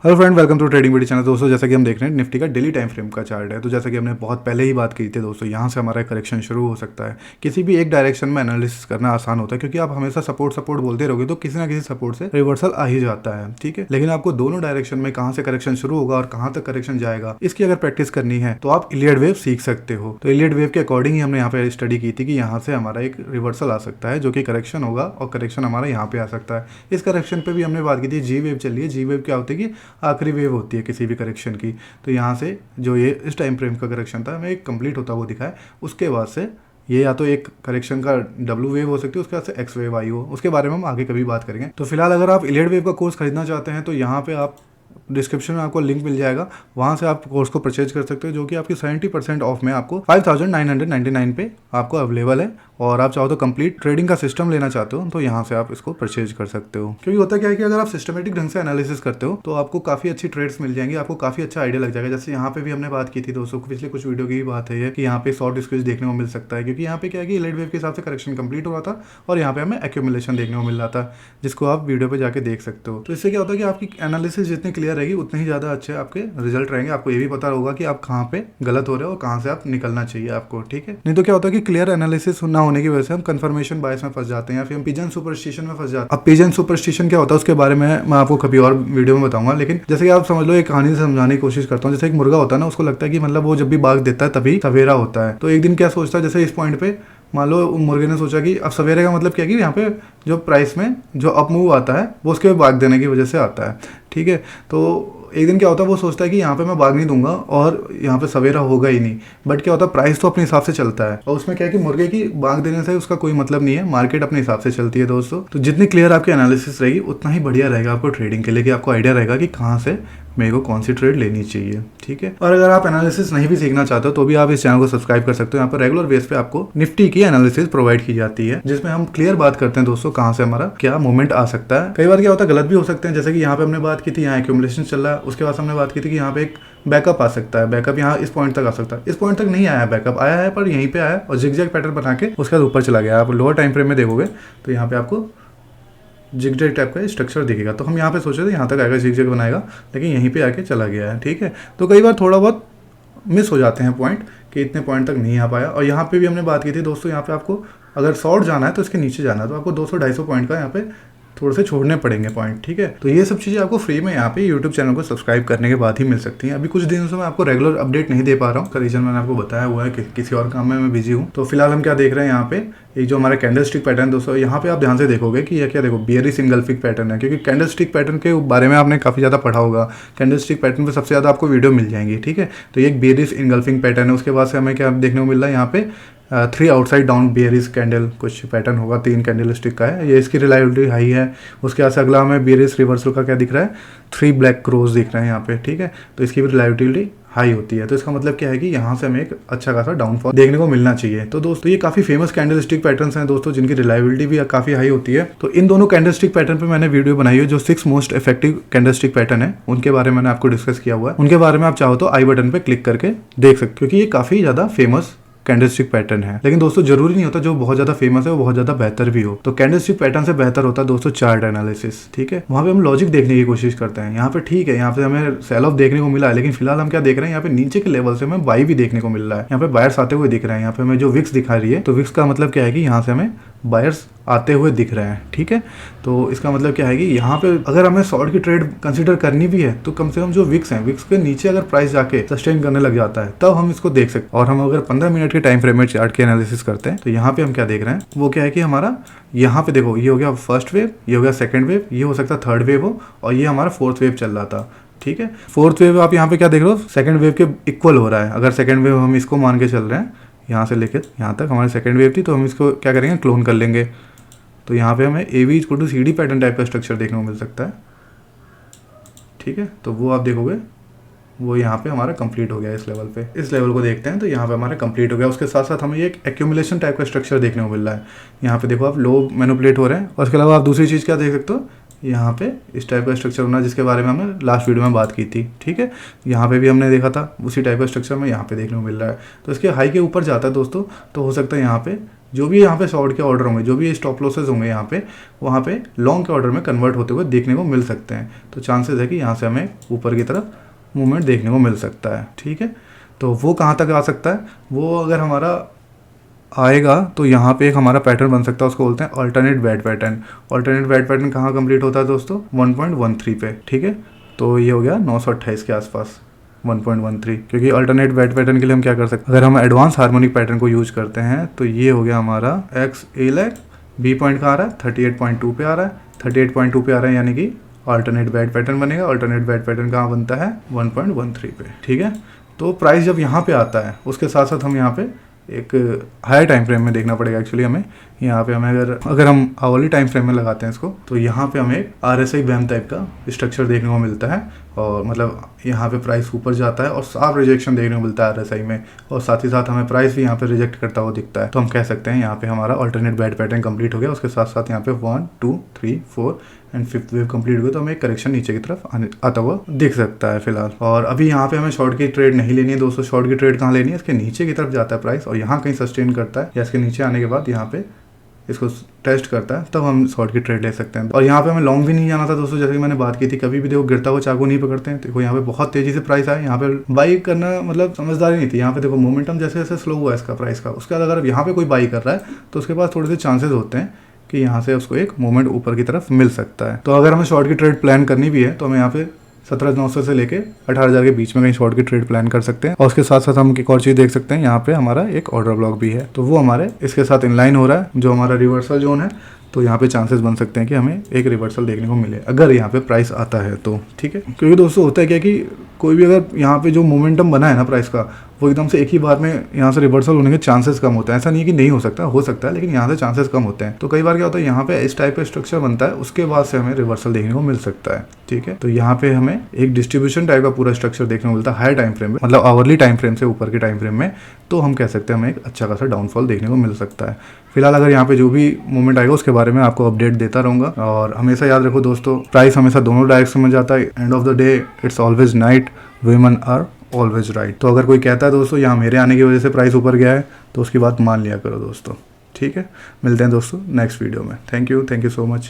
Hello friend, welcome to trading video channel. दोस्तों, जैसा कि हम देख रहे हैं निफ्टी का डेली टाइम फ्रेम का चार्ट है। तो जैसा कि हमने बहुत पहले ही बात की थी दोस्तों, यहाँ से हमारा करेक्शन शुरू हो सकता है। किसी भी एक डायरेक्शन में एनालिसिस करना आसान होता है, क्योंकि आप हमेशा सपोर्ट बोलते रहोगे तो किसी ना किसी सपोर्ट से रिवर्सल आ ही जाता है। ठीक है, लेकिन आपको दोनों डायरेक्शन में कहाँ से करेक्शन शुरू होगा और कहाँ तक करेक्शन जाएगा, इसकी अगर प्रैक्टिस करनी है तो आप इलियड वेव सीख सकते हो। तो इलियड वेव के अकॉर्डिंग ही हमने यहाँ पे स्टडी की थी कि यहाँ से हमारा एक रिवर्सल आ सकता है जो कि करेक्शन होगा, और करेक्शन हमारा यहाँ पे आ सकता है। इस करेक्शन पे भी हमने बात की थी, जी वेव चलिए। जी वेव क्या होती है कि आखिरी वेव होती है किसी भी करेक्शन की। तो यहाँ से जो ये इस टाइम फ्रेम का करेक्शन था हमें एक कंप्लीट होता हुआ दिखा है। उसके बाद से ये या तो एक करेक्शन का डब्ल्यू वेव हो सकती है, उसके बाद से एक्स वेव आई हो, उसके बारे में हम आगे कभी बात करेंगे। तो फिलहाल अगर आप इलियड वेव का कोर्स खरीदना चाहते हैं तो यहाँ पे आप डिस्क्रिप्शन में आपको लिंक मिल जाएगा, वहाँ से आप कोर्स को परचेज कर सकते हो, जो कि आपकी 70% ऑफ में आपको 5999 पे आपको अवेलेबल है। और आप चाहो तो कंप्लीट ट्रेडिंग का सिस्टम लेना चाहते हो तो यहाँ से आप इसको परचेज कर सकते हो। क्योंकि होता क्या है कि अगर आप सिस्टमेटिक ढंग से एनालिसिस करते हो तो आपको काफ़ी अच्छी ट्रेड्स मिल जाएंगी, आपको काफ़ी अच्छा आइडिया लग जाएगा। जैसे यहाँ पे भी हमने बात की थी दोस्तों, पिछले कुछ वीडियो की भी बात है कि यहाँ पे शॉर्ट स्क्वीज देखने को मिल सकता है, क्योंकि यहाँ पे क्या है कि इलियड वेव के हिसाब से करेक्शन कंप्लीट हो रहा था और यहाँ पे हमें एक्यूमुलेशन देखने को मिल रहा था, जिसको आप वीडियो पे जाके देख सकते हो। तो इससे क्या होता है कि आपकी एनालिसिस जितनी क्लियर रहेगी उतनी ही ज़्यादा अच्छे आपके रिजल्ट रहेंगे। आपको ये भी पता होगा कि आप कहाँ पे गलत हो रहे हो और कहाँ से आप निकलना चाहिए आपको। ठीक है, नहीं तो क्या होता है कि क्लियर एनालिसिस ना होने की वजह से हम कंफर्मेशन बायस में फंस जाते हैं या फिर हम पिजन सुपरस्टिशन में फंस जाते हैं। अब पिजन सुपरस्टिशन क्या होता है उसके बारे में मैं आपको कभी और वीडियो में बताऊंगा, लेकिन जैसे कि आप समझ लो, एक कहानी से समझाने की कोशिश करता हूँ। जैसे एक मुर्गा होता है ना, उसको लगता है कि मतलब वो जब भी बाग देता है तभी सवेरा होता है। तो एक दिन क्या सोचता है, जैसे इस पॉइंट पे मान लो मुर्गे ने सोचा कि अब सवेरे का मतलब क्या है कि यहाँ पे जो प्राइस में जो अप मूव आता है वो उसके बाग देने की वजह से आता है। ठीक है, तो एक दिन क्या होता है, वो सोचता है कि यहाँ पे मैं बाग नहीं दूंगा और यहाँ पे सवेरा होगा ही नहीं। बट क्या होता है, प्राइस तो अपने हिसाब से चलता है और उसमें क्या है कि मुर्गे की बाग देने से उसका कोई मतलब नहीं है, मार्केट अपने हिसाब से चलती है दोस्तों। तो जितनी क्लियर आपकी एनालिसिस रहेगी उतना ही बढ़िया रहेगा आपको ट्रेडिंग के लिए, कि आपको आइडिया रहेगा कि कहाँ से मेरे को कौन सी ट्रेड लेनी चाहिए। ठीक है, और अगर आप एनालिसिस नहीं भी सीखना चाहते हो तो भी आप इस चैनल को सब्सक्राइब कर सकते हो। यहाँ पर रेगुलर बेस पे आपको निफ्टी की एनालिसिस प्रोवाइड की जाती है, जिसमें हम क्लियर बात करते हैं दोस्तों कहाँ से हमारा क्या मूवमेंट आ सकता है। कई बार क्या होता है, गलत भी हो सकते हैं। जैसे कि यहाँ पे हमने बात की थी, यहाँ एक्यूमुलेशन चल रहा है, उसके बाद हमने बात की थी कि यहाँ पे एक बैकअप आ सकता है। बैकअप यहाँ इस पॉइंट तक आ सकता है, इस पॉइंट तक नहीं आया है, बैकअप आया है पर यहीं पे आया और जिगजैग पैटर्न बना के उसके बाद ऊपर चला गया। आप लोअर टाइम फ्रेम में देखोगे तो यहाँ पे आपको जिगजैग टाइप का स्ट्रक्चर दिखेगा। तो हम यहाँ पे सोचे थे यहाँ तक आएगा, जिगजैग बनाएगा, लेकिन यहीं पे आके चला गया है। ठीक है, तो कई बार थोड़ा बहुत मिस हो जाते हैं पॉइंट कि इतने पॉइंट तक नहीं आ पाया। और यहाँ पे भी हमने बात की थी दोस्तों, यहाँ पे आपको अगर शॉर्ट जाना है तो इसके नीचे जाना है, तो आपको 200-250 पॉइंट का यहाँ पे थोड़े से छोड़ने पड़ेंगे पॉइंट। ठीक है, तो ये सब चीज़ें आपको फ्री में यहाँ पे यूट्यूब चैनल को सब्सक्राइब करने के बाद ही मिल सकती हैं। अभी कुछ दिनों से मैं आपको रेगुलर अपडेट नहीं दे पा रहा हूँ, का रीजन मैंने आपको बताया हुआ है कि किसी और काम में मैं बिजी हूँ। तो फिलहाल हम क्या देख रहे हैं यहाँ पे, एक जो हमारा कैंडल स्टिक पैटर्न दोस्तों, यहाँ पे आप ध्यान से देखोगे कि यह क्या, देखो बियरिश इंगल्फिंग पैटर्न है, क्योंकि कैंडल स्टिक पैटर्न के बारे में आपने काफ़ी ज़्यादा पढ़ा होगा। कैंडल स्टिक पैटर्न पे सबसे ज़्यादा आपको वीडियो मिल जाएंगी। ठीक है, तो ये एक बियरिश इंगल्फिंग पैटर्न है। उसके बाद से हमें क्या देखने को मिल रहा है, यहाँ पे 3 आउटसाइड डाउन बियरिश कैंडल कुछ पैटर्न होगा, 3 कैंडल स्टिक का है, ये इसकी रिलायबिलिटी हाई है। उसके बाद से अगला हमें बियरिश रिवर्सल का क्या दिख रहा है, 3 ब्लैक क्रोज दिख रहे हैं यहाँ पे। ठीक है, तो इसकी भी रिलायबिलिटी हाई होती है। तो इसका मतलब क्या है कि यहाँ से हमें एक अच्छा खासा डाउनफॉल देखने को मिलना चाहिए। तो दोस्तों ये काफी फेमस कैंडल स्टिक पैटर्न्स हैं दोस्तों, जिनकी रिलायबिलिटी भी काफी हाई होती है। तो इन दोनों कैंडल स्टिक पैटर्न पे मैंने वीडियो बनाई है, जो 6 most effective candle stick pattern है, उनके बारे में मैंने आपको डिस्कस किया हुआ है। उनके बारे में आप चाहो तो आई बटन पे क्लिक करके देख सकते हो, क्योंकि ये काफी ज्यादा फेमस कैंडलस्टिक पैटर्न है। लेकिन दोस्तों जरूरी नहीं होता जो बहुत ज्यादा फेमस है वो बहुत ज्यादा बेहतर भी हो। तो कैंडलस्टिक पैटर्न से बेहतर होता है दोस्तों चार्ट एनालिसिस। ठीक है, वहां पे हम लॉजिक देखने की कोशिश करते हैं। यहाँ पे ठीक है, यहाँ पे हमें सेल ऑफ देखने को मिला है, लेकिन फिलहाल हम क्या देख रहे हैं, यहाँ पे नीचे के लेवल से हमें बाई भी देखने को मिल रहा है। यहाँ पे बायर्स आते हुए दिख रहे हैं। यहाँ पे हमें जो विक्स दिखा रही है, तो विक्स का मतलब क्या है कि यहाँ से हमें बायर्स आते हुए दिख रहे हैं। ठीक है, तो इसका मतलब क्या है कि यहाँ पे अगर हमें शॉर्ट की ट्रेड कंसीडर करनी भी है तो कम से कम जो विक्स हैं, विक्स के नीचे अगर प्राइस जाके सस्टेन करने लग जाता है तब हम इसको देख सकते हैं। और हम अगर 15 मिनट के टाइम फ्रेम में चार्ट के एनालिसिस करते हैं तो यहाँ पे हम क्या देख रहे हैं, वो क्या है कि हमारा यहाँ पे देखो, ये हो गया फर्स्ट वेव, ये हो गया सेकंड वेव, ये हो सकता है थर्ड वेव हो, और ये हमारा फोर्थ वेव चल रहा था। ठीक है, फोर्थ वेव आप यहाँ पे क्या देख रहे हो, सेकंड वेव के इक्वल हो रहा है। अगर सेकंड वेव हम इसको मान के चल रहे हैं, यहाँ से लेकर यहाँ तक हमारी सेकंड वेव थी, तो हम इसको क्या करेंगे, क्लोन कर लेंगे। तो यहाँ पे हमें A B equal to C D pattern type का स्ट्रक्चर देखने को मिल सकता है। ठीक है, तो वो आप देखोगे वो यहाँ पे हमारा कंप्लीट हो गया इस लेवल पे। इस लेवल को देखते हैं तो यहाँ पे हमारा कंप्लीट हो गया। उसके साथ साथ हमें एक एक्यूमुलेशन टाइप का स्ट्रक्चर देखने को मिल रहा है। यहाँ पे देखो आप लो मैनिपुलेट हो रहे हैं। और उसके अलावा आप दूसरी चीज़ क्या देख सकते हो, यहाँ पे इस टाइप का स्ट्रक्चर होना, जिसके बारे में हमने लास्ट वीडियो में बात की थी। ठीक है, यहाँ पे भी हमने देखा था, उसी टाइप का स्ट्रक्चर में यहाँ पे देखने को मिल रहा है। तो इसके हाई के ऊपर जाता है दोस्तों, तो हो सकता है यहाँ पे जो भी यहाँ पे शॉर्ट के ऑर्डर होंगे, जो भी स्टॉप लॉसेज होंगे यहाँ पे, वहाँ पे लॉन्ग के ऑर्डर में कन्वर्ट होते हुए देखने को मिल सकते हैं। तो चांसेस है कि यहाँ से हमें ऊपर की तरफ मूवमेंट देखने को मिल सकता है। ठीक है, तो वो कहाँ तक आ सकता है, वो अगर हमारा आएगा तो यहाँ पे एक हमारा पैटर्न बन सकता है, उसको बोलते हैं alternate bad pattern. Alternate bad pattern कहाँ कंप्लीट होता है दोस्तों, 1.13 पे। ठीक है, तो ये हो गया 928 के आसपास 1.13, क्योंकि अल्टरनेट बैड पैटर्न के लिए हम क्या कर सकते हैं, अगर हम एडवांस हार्मोनिक पैटर्न को यूज करते हैं तो ये हो गया हमारा x a lack, B point कहाँ आ रहा है 38.2 पे आ रहा है, 38.2 पे आ रहा है, यानी कि अल्टरनेट बैड पैटर्न बनेगा। अल्टरनेट बैड पैटर्न कहाँ बनता है 1.13 पे। ठीक है, तो प्राइस जब यहाँ पे आता है उसके साथ साथ हम यहाँ पे एक हायर टाइम फ्रेम में देखना पड़ेगा। एक्चुअली हमें यहाँ पे हमें अगर हम आवरली टाइम फ्रेम में लगाते हैं इसको, तो यहाँ पे हमें RSI वैम टाइप का स्ट्रक्चर देखने को मिलता है, और मतलब यहाँ पे प्राइस ऊपर जाता है और साफ रिजेक्शन देखने को मिलता है RSI में, और साथ ही साथ हमें प्राइस भी यहाँ पे रिजेक्ट करता हुआ दिखता है। तो हम कह सकते हैं यहाँ पे हमारा अल्टरनेट बैड पैटर्न कंप्लीट हो गया। उसके साथ साथ यहाँ पे 1 2 3 4 एंड 5th वेव कंप्लीट हो गई, तो हमें एक करेक्शन नीचे की तरफ आता हुआ दिख सकता है फिलहाल। और अभी यहाँ पे हमें शॉर्ट की ट्रेड नहीं लेनी है दोस्तों। शॉर्ट की ट्रेड कहाँ लेनी है, इसके नीचे की तरफ जाता है प्राइस और यहाँ कहीं सस्टेन करता है, या इसके नीचे आने के बाद यहाँ पे इसको टेस्ट करता है, तब हम शॉर्ट की ट्रेड ले सकते हैं। और यहाँ पे हमें लॉन्ग भी नहीं जाना था दोस्तों, जैसे कि मैंने बात की थी, कभी भी देखो गिरता हुआ चाकू नहीं पकड़ते हैं। देखो यहाँ पे बहुत तेजी से प्राइस आया, यहाँ पे बाई करना मतलब समझदारी नहीं थी। यहाँ पे देखो मोमेंटम जैसे जैसे स्लो हुआ इसका प्राइस का, उसके बाद अगर यहाँ पे कोई बाई कर रहा है तो उसके पास थोड़े से चांसेस होते हैं कि यहाँ से उसको एक मूवमेंट ऊपर की तरफ मिल सकता है। तो अगर हमें शॉर्ट की ट्रेड प्लान करनी भी है तो हमें यहाँ पे 17,900 से लेके 18,000 के बीच में कहीं शॉर्ट की ट्रेड प्लान कर सकते हैं। और उसके साथ साथ हम एक और चीज़ देख सकते हैं, यहाँ पे हमारा एक ऑर्डर ब्लॉक भी है, तो वो हमारे इसके साथ इनलाइन हो रहा है, जो हमारा रिवर्सल जोन है। तो यहाँ पे चांसेस बन सकते हैं कि हमें एक रिवर्सल देखने को मिले अगर यहाँ पे प्राइस आता है तो। ठीक है, क्योंकि दोस्तों होता है क्या कि कोई भी अगर यहाँ पे जो मोमेंटम बना है ना प्राइस का, वो एकदम से एक ही बार में यहाँ से रिवर्सल होने के चांसेस कम होते हैं। ऐसा नहीं है कि नहीं हो सकता, हो सकता है, लेकिन यहाँ से चांसेस कम होते हैं। तो कई बार क्या होता है, यहाँ पे इस टाइप का स्ट्रक्चर बनता है, उसके बाद से हमें रिवर्सल देखने को मिल सकता है। ठीक है, तो यहाँ पे हमें एक डिस्ट्रीब्यूशन टाइप का पूरा स्ट्रक्चर देखने को मिलता है हायर टाइम फ्रेम में, मतलब आवरली टाइम फ्रेम से ऊपर के टाइम फ्रेम में। तो हम कह सकते हैं हमें एक अच्छा खासा डाउनफॉल देखने को मिल सकता है। फिलहाल अगर यहाँ पे जो भी मूवमेंट आएगा उसके बारे में आपको अपडेट देता रहूँगा। और हमेशा याद रखो दोस्तों, प्राइस हमेशा दोनों डायरेक्शन में जाता है। End of the day it's always night, women are always right. तो अगर कोई कहता है दोस्तों यहाँ मेरे आने की वजह से प्राइस ऊपर गया है, तो उसकी बात मान लिया करो दोस्तों। ठीक है, मिलते हैं दोस्तों नेक्स्ट वीडियो में। Thank you so much.